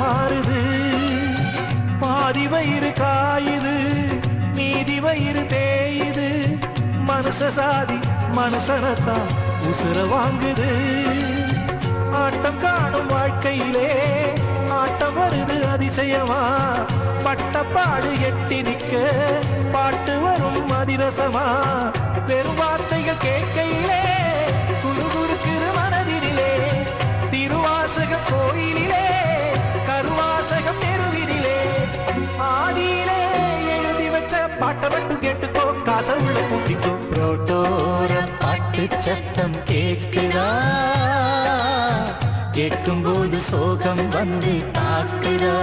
மாறுது. பாதி வயிறு காயுது, மீதி வயிறு தேயுது. மனுஷ சாதி மனுஷனத்தான் உசுர வாங்குது. ஆட்டம் காணும் வாழ்க்கையிலே ஆட்டம் வருது அதிசயமா. பட்டப்பாடு எட்டி நிற்க பாட்டு வரும் அதிரசமா. வெறும் வார்த்தைகள் கேட்கையிலே குறுகுறுக்குது மனதினிலே. திருவாசகம் கோயிலிலே கருவாசகம் தெருவினிலே. ஆதியிலே எழுதி வச்ச பாட்டை மட்டும் கேட்டுக்கோ, காசை உள்ள கூட்டிக்கோ. ரோட்டோர பாட்டு சத்தம் கேட்குதா, கேட்கும் போது சோகம் வந்து தாக்குதா.